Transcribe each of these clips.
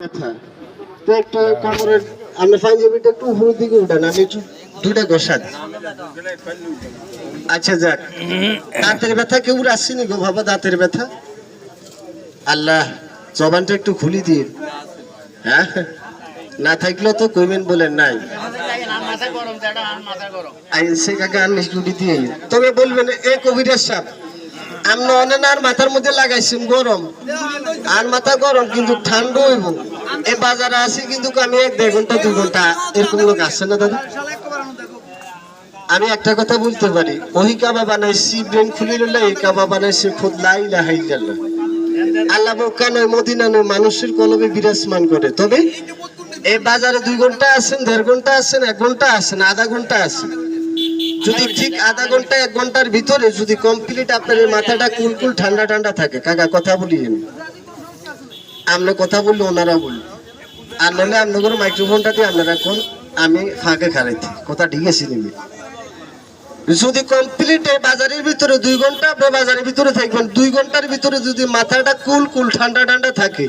ব্যথা তো একটু কোমরের আমরা পাঞ্জাবিটা একটু উপরের দিকে উঠান, আমি একটু দুইটা ঘষা দিই। আচ্ছা যাক, দাঁতের ব্যথা কেউ আসছেনি গো বাবা? দাঁতের ব্যথা আল্লাহ জবানটা একটু খুলি দিয়ে, হ্যাঁ না থাকলে তো কইবেন বলেন নাই সে কাকা আনলিস্টুটি দিয়ে, তবে বলবেন এ কবিরের সাপ আমরা অনেনার মাথার মধ্যে লাগাইছেন গরম আর মাথা গরম কিন্তু ঠান্ডা হইব এ বাজারে আছে, কিন্তু আমি 1-1.5 ঘন্টা 2 ঘন্টা এরকম লোক আসছে না দাদা। আমি একটা কথা বলতে পারি, ওই কাবা বানাইছি ব্রেন খুলে নিলে, এই কাবা বানাইছে খুদ লা ইলাহা ইল্লাল্লাহ। আল্লাহ মক্কা নয় মদিনা নয়, মানুষের কলবে বিরাজমান করে। তবে এই বাজারে 2 ঘন্টা আছেন, 1.5 ঘন্টা আছেন, 1 ঘন্টা আছেন, আধা ঘন্টা আছেন, যদি ঠিক আধা ঘন্টা 1 ঘন্টার ভিতরে যদি কমপ্লিট আপনার মাথাটা কুলকুল ঠান্ডা ঠান্ডা থাকে, কাকা কথা বলি আমরা কথা বললে ওনারা বলল, আর নাহলে আপনাদের মাইক্রোফোনটা দিয়ে আপনারা কোন আমি ফাঁকে খারাইছি কথা ঠিক আছে নিবি। যদি কমপ্লিট এই বাজারের ভিতরে 2 ঘন্টা আপনি বাজারের ভিতরে থাকবেন, 2 ঘন্টার ভিতরে যদি মাথাটা কুল ঠান্ডা ঠান্ডা থাকে,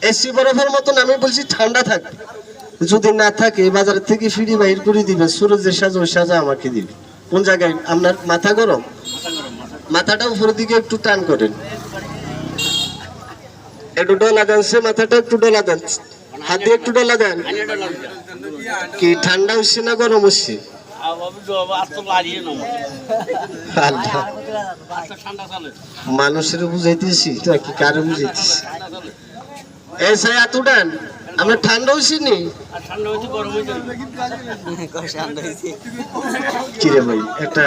এসি বরফের মতন আমি বলছি ঠান্ডা থাকে, যদি না থাকে বাজার থেকে ফিরি বাইর করে দিবে, সূরজের সাজা ওই সাজা আমাকে দিবে। কোন জায়গায় আপনার মাথা গরম, মাথাটা উপরের দিকে একটু টান করেন, একটু ডলা দেন, সে মাথাটা একটু ডলা দেন, হাত দিয়ে একটু ডলা দেন। কি ঠান্ডা হচ্ছে না গরম হচ্ছে? মানুষের বুঝাইতেছি নাকি কারো বুঝাইতেছি? এই সাই হাত উঠান, আমরা ঠান্ডা হয়েছি নি কিরে ভাই একটা